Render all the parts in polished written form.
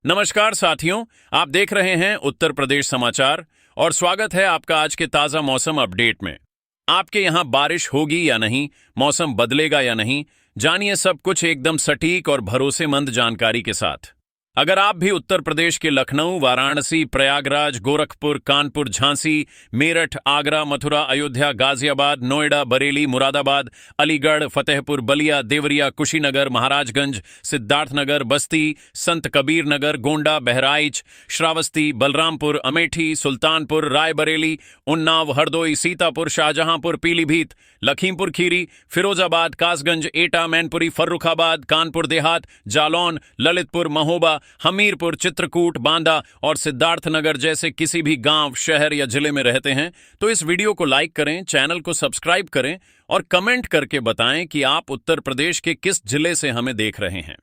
नमस्कार साथियों, आप देख रहे हैं उत्तर प्रदेश समाचार और स्वागत है आपका आज के ताजा मौसम अपडेट में। आपके यहां बारिश होगी या नहीं, मौसम बदलेगा या नहीं, जानिए सब कुछ एकदम सटीक और भरोसेमंद जानकारी के साथ। अगर आप भी उत्तर प्रदेश के लखनऊ, वाराणसी, प्रयागराज, गोरखपुर, कानपुर, झांसी, मेरठ, आगरा, मथुरा, अयोध्या, गाजियाबाद, नोएडा, बरेली, मुरादाबाद, अलीगढ़, फतेहपुर, बलिया, देवरिया, कुशीनगर, महाराजगंज, सिद्धार्थनगर, बस्ती, संत कबीर नगर, गोंडा, बहराइच, श्रावस्ती, बलरामपुर, अमेठी, सुल्तानपुर, रायबरेली, उन्नाव, हरदोई, सीतापुर, शाहजहांपुर, पीलीभीत, लखीमपुर खीरी, फिरोजाबाद, कासगंज, एटा, मैनपुरी, फर्रुखाबाद, कानपुर देहात, जालौन, ललितपुर, महोबा, हमीरपुर, चित्रकूट, बांदा और सिद्धार्थनगर जैसे किसी भी गांव, शहर या जिले में रहते हैं तो इस वीडियो को लाइक करें, चैनल को सब्सक्राइब करें और कमेंट करके बताएं कि आप उत्तर प्रदेश के किस जिले से हमें देख रहे हैं।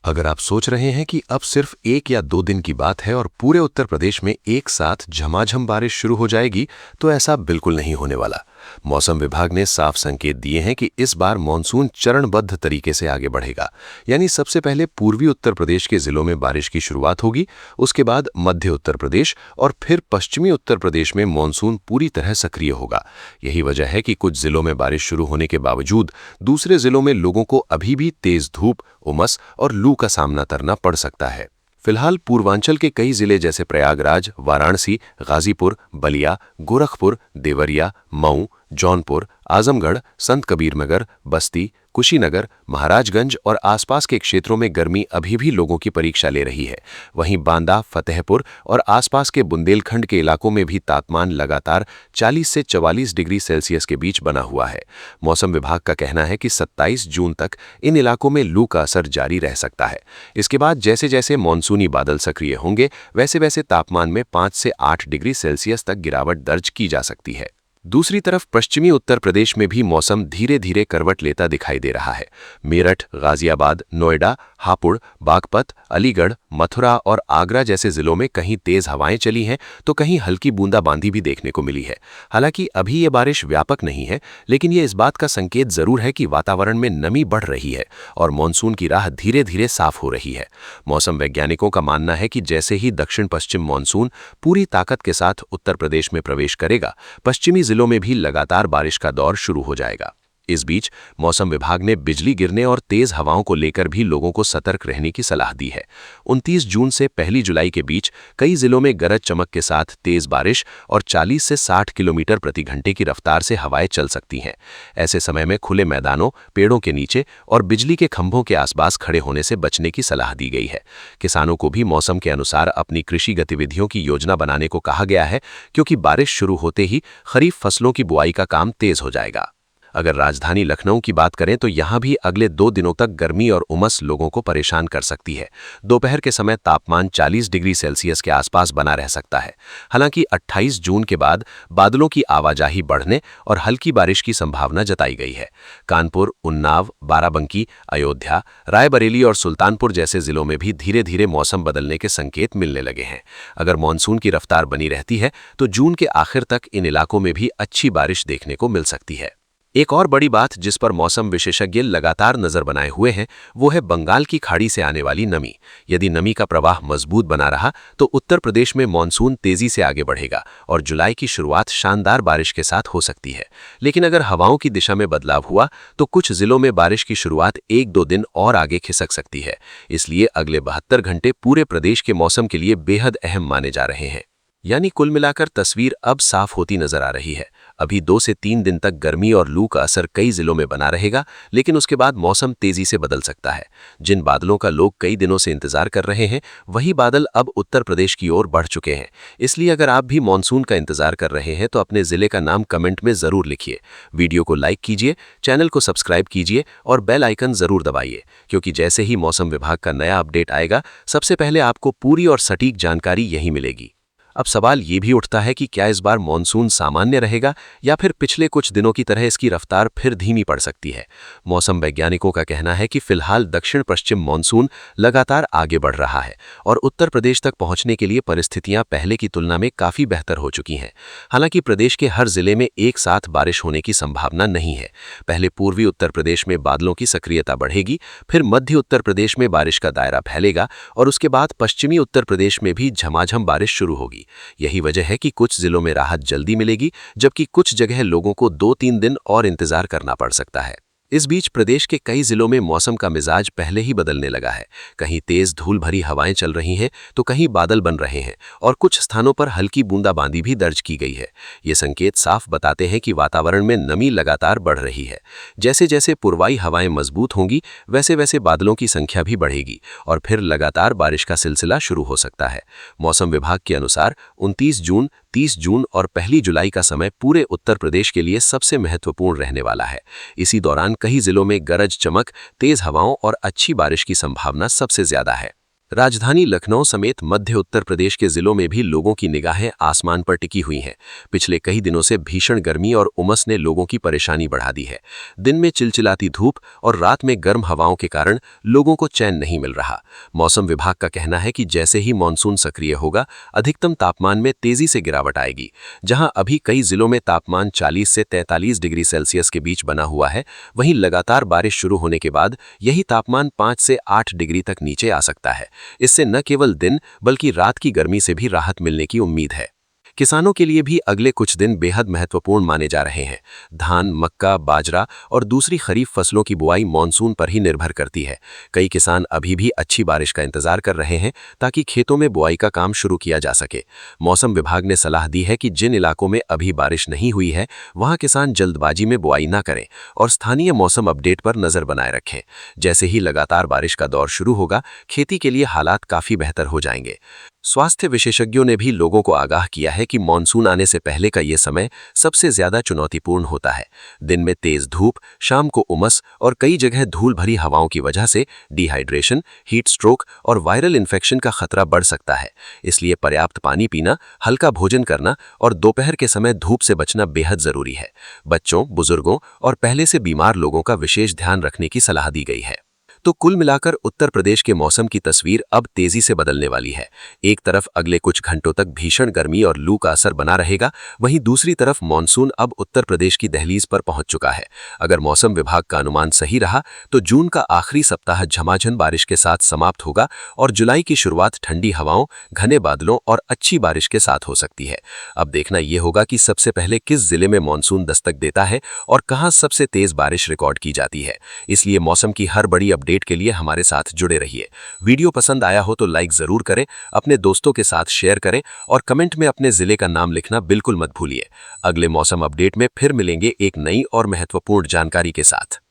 अगर आप सोच रहे हैं कि अब सिर्फ 1 या 2 दिन की बात है और पूरे उत्तर प्रदेश में एक साथ झमाझम बारिश शुरू हो जाएगी, तो ऐसा बिल्कुल नहीं होने वाला। मौसम विभाग ने साफ संकेत दिए हैं कि इस बार मानसून चरणबद्ध तरीके से आगे बढ़ेगा। यानी सबसे पहले पूर्वी उत्तर प्रदेश के जिलों में बारिश की शुरुआत होगी, उसके बाद मध्य उत्तर प्रदेश और फिर पश्चिमी उत्तर प्रदेश में मानसून पूरी तरह सक्रिय होगा। यही वजह है कि कुछ जिलों में बारिश शुरू होने के बावजूद दूसरे जिलों में लोगों को अभी भी तेज धूप, उमस और लू का सामना करना पड़ सकता है। फिलहाल पूर्वांचल के कई जिले जैसे प्रयागराज, वाराणसी, गाजीपुर, बलिया, गोरखपुर, देवरिया, मऊ, जौनपुर, आजमगढ़, संत कबीरनगर, बस्ती, कुशीनगर, महाराजगंज और आसपास के क्षेत्रों में गर्मी अभी भी लोगों की परीक्षा ले रही है। वहीं बांदा, फतेहपुर और आसपास के बुंदेलखंड के इलाकों में भी तापमान लगातार 40 से 44 डिग्री सेल्सियस के बीच बना हुआ है। मौसम विभाग का कहना है कि 27 जून तक इन इलाकों में लू का असर जारी रह सकता है। इसके बाद जैसे जैसे मानसूनी बादल सक्रिय होंगे, वैसे वैसे तापमान में 5 से 8 डिग्री सेल्सियस तक गिरावट दर्ज की जा सकती है। दूसरी तरफ पश्चिमी उत्तर प्रदेश में भी मौसम धीरे धीरे करवट लेता दिखाई दे रहा है। मेरठ, गाजियाबाद, नोएडा, हापुड़, बागपत, अलीगढ़, मथुरा और आगरा जैसे जिलों में कहीं तेज हवाएं चली हैं तो कहीं हल्की बूंदाबांदी भी देखने को मिली है। हालांकि अभी ये बारिश व्यापक नहीं है, लेकिन ये इस बात का संकेत जरूर है कि वातावरण में नमी बढ़ रही है और मानसून की राह धीरे धीरे साफ हो रही है। मौसम वैज्ञानिकों का मानना है कि जैसे ही दक्षिण पश्चिम मानसून पूरी ताकत के साथ उत्तर प्रदेश में प्रवेश करेगा, पश्चिमी जिलों में भी लगातार बारिश का दौर शुरू हो जाएगा। इस बीच मौसम विभाग ने बिजली गिरने और तेज हवाओं को लेकर भी लोगों को सतर्क रहने की सलाह दी है। 29 जून से 1 जुलाई के बीच कई जिलों में गरज चमक के साथ तेज बारिश और 40 से 60 किलोमीटर प्रति घंटे की रफ्तार से हवाएं चल सकती हैं। ऐसे समय में खुले मैदानों, पेड़ों के नीचे और बिजली के खंभों के आसपास खड़े होने से बचने की सलाह दी गई है। किसानों को भी मौसम के अनुसार अपनी कृषि गतिविधियों की योजना बनाने को कहा गया है, क्योंकि बारिश शुरू होते ही खरीफ फसलों की बुआई का काम तेज हो जाएगा। अगर राजधानी लखनऊ की बात करें तो यहां भी अगले 2 दिनों तक गर्मी और उमस लोगों को परेशान कर सकती है। दोपहर के समय तापमान 40 डिग्री सेल्सियस के आसपास बना रह सकता है। हालांकि 28 जून के बाद बादलों की आवाजाही बढ़ने और हल्की बारिश की संभावना जताई गई है। कानपुर, उन्नाव, बाराबंकी, अयोध्या, रायबरेली और सुल्तानपुर जैसे जिलों में भी धीरे धीरे मौसम बदलने के संकेत मिलने लगे हैं। अगर मानसून की रफ्तार बनी रहती है तो जून के आखिर तक इन इलाकों में भी अच्छी बारिश देखने को मिल सकती है। एक और बड़ी बात जिस पर मौसम विशेषज्ञ लगातार नजर बनाए हुए हैं, वो है बंगाल की खाड़ी से आने वाली नमी। यदि नमी का प्रवाह मजबूत बना रहा तो उत्तर प्रदेश में मानसून तेजी से आगे बढ़ेगा और जुलाई की शुरुआत शानदार बारिश के साथ हो सकती है। लेकिन अगर हवाओं की दिशा में बदलाव हुआ तो कुछ जिलों में बारिश की शुरुआत 1-2 दिन और आगे खिसक सकती है। इसलिए अगले 72 घंटे पूरे प्रदेश के मौसम के लिए बेहद अहम माने जा रहे हैं। यानी कुल मिलाकर तस्वीर अब साफ होती नजर आ रही है। अभी 2 से 3 दिन तक गर्मी और लू का असर कई जिलों में बना रहेगा, लेकिन उसके बाद मौसम तेजी से बदल सकता है। जिन बादलों का लोग कई दिनों से इंतजार कर रहे हैं, वही बादल अब उत्तर प्रदेश की ओर बढ़ चुके हैं। इसलिए अगर आप भी मानसून का इंतजार कर रहे हैं तो अपने जिले का नाम कमेंट में जरूर लिखिए। वीडियो को लाइक कीजिए, चैनल को सब्सक्राइब कीजिए और बेल आइकन जरूर दबाइए, क्योंकि जैसे ही मौसम विभाग का नया अपडेट आएगा, सबसे पहले आपको पूरी और सटीक जानकारी यही मिलेगी। अब सवाल ये भी उठता है कि क्या इस बार मॉनसून सामान्य रहेगा या फिर पिछले कुछ दिनों की तरह इसकी रफ्तार फिर धीमी पड़ सकती है। मौसम वैज्ञानिकों का कहना है कि फिलहाल दक्षिण पश्चिम मॉनसून लगातार आगे बढ़ रहा है और उत्तर प्रदेश तक पहुंचने के लिए परिस्थितियां पहले की तुलना में काफी बेहतर हो चुकी हैं। हालांकि प्रदेश के हर जिले में एक साथ बारिश होने की संभावना नहीं है। पहले पूर्वी उत्तर प्रदेश में बादलों की सक्रियता बढ़ेगी, फिर मध्य उत्तर प्रदेश में बारिश का दायरा फैलेगा और उसके बाद पश्चिमी उत्तर प्रदेश में भी झमाझम बारिश शुरू होगी। यही वजह है कि कुछ जिलों में राहत जल्दी मिलेगी, जबकि कुछ जगह लोगों को 2-3 दिन और इंतजार करना पड़ सकता है। इस बीच प्रदेश के कई जिलों में मौसम का मिजाज पहले ही बदलने लगा है। कहीं तेज धूल भरी हवाएं चल रही हैं, तो कहीं बादल बन रहे हैं और कुछ स्थानों पर हल्की बूंदाबांदी भी दर्ज की गई है। ये संकेत साफ बताते हैं कि वातावरण में नमी लगातार बढ़ रही है। जैसे जैसे पूर्वाई हवाएं मजबूत होंगी, वैसे वैसे बादलों की संख्या भी बढ़ेगी और फिर लगातार बारिश का सिलसिला शुरू हो सकता है। मौसम विभाग के अनुसार 29 जून, 30 जून और 1 जुलाई का समय पूरे उत्तर प्रदेश के लिए सबसे महत्वपूर्ण रहने वाला है। इसी दौरान कई जिलों में गरज चमक, तेज हवाओं और अच्छी बारिश की संभावना सबसे ज्यादा है। राजधानी लखनऊ समेत मध्य उत्तर प्रदेश के जिलों में भी लोगों की निगाहें आसमान पर टिकी हुई हैं। पिछले कई दिनों से भीषण गर्मी और उमस ने लोगों की परेशानी बढ़ा दी है। दिन में चिलचिलाती धूप और रात में गर्म हवाओं के कारण लोगों को चैन नहीं मिल रहा। मौसम विभाग का कहना है कि जैसे ही मानसून सक्रिय होगा, अधिकतम तापमान में तेजी से गिरावट आएगी। जहां अभी कई जिलों में तापमान 40 से 43 डिग्री सेल्सियस के बीच बना हुआ है, वहीं लगातार बारिश शुरू होने के बाद यही तापमान 5 से 8 डिग्री तक नीचे आ सकता है। इससे न केवल दिन बल्कि रात की गर्मी से भी राहत मिलने की उम्मीद है। किसानों के लिए भी अगले कुछ दिन बेहद महत्वपूर्ण माने जा रहे हैं। धान, मक्का, बाजरा और दूसरी खरीफ फसलों की बुआई मानसून पर ही निर्भर करती है। कई किसान अभी भी अच्छी बारिश का इंतजार कर रहे हैं ताकि खेतों में बुआई का काम शुरू किया जा सके। मौसम विभाग ने सलाह दी है कि जिन इलाकों में अभी बारिश नहीं हुई है, वहां किसान जल्दबाजी में बुआई न करें और स्थानीय मौसम अपडेट पर नजर बनाए रखें। जैसे ही लगातार बारिश का दौर शुरू होगा, खेती के लिए हालात काफी बेहतर हो जाएंगे। स्वास्थ्य विशेषज्ञों ने भी लोगों को आगाह किया है कि मानसून आने से पहले का ये समय सबसे ज्यादा चुनौतीपूर्ण होता है। दिन में तेज धूप, शाम को उमस और कई जगह धूल भरी हवाओं की वजह से डिहाइड्रेशन, हीट स्ट्रोक और वायरल इन्फेक्शन का खतरा बढ़ सकता है। इसलिए पर्याप्त पानी पीना, हल्का भोजन करना और दोपहर के समय धूप से बचना बेहद जरूरी है। बच्चों, बुजुर्गों और पहले से बीमार लोगों का विशेष ध्यान रखने की सलाह दी गई है। तो कुल मिलाकर उत्तर प्रदेश के मौसम की तस्वीर अब तेजी से बदलने वाली है। एक तरफ अगले कुछ घंटों तक भीषण गर्मी और लू का असर बना रहेगा, वहीं दूसरी तरफ मानसून अब उत्तर प्रदेश की दहलीज पर पहुंच चुका है। अगर मौसम विभाग का अनुमान सही रहा तो जून का आखिरी सप्ताह झमाझम बारिश के साथ समाप्त होगा और जुलाई की शुरुआत ठंडी हवाओं, घने बादलों और अच्छी बारिश के साथ हो सकती है। अब देखना यह होगा कि सबसे पहले किस जिले में मानसून दस्तक देता है और कहां सबसे तेज बारिश रिकॉर्ड की जाती है। इसलिए मौसम की हर बड़ी अपडेट के लिए हमारे साथ जुड़े रहिए। वीडियो पसंद आया हो तो लाइक जरूर करें, अपने दोस्तों के साथ शेयर करें और कमेंट में अपने जिले का नाम लिखना बिल्कुल मत भूलिए। अगले मौसम अपडेट में फिर मिलेंगे एक नई और महत्वपूर्ण जानकारी के साथ।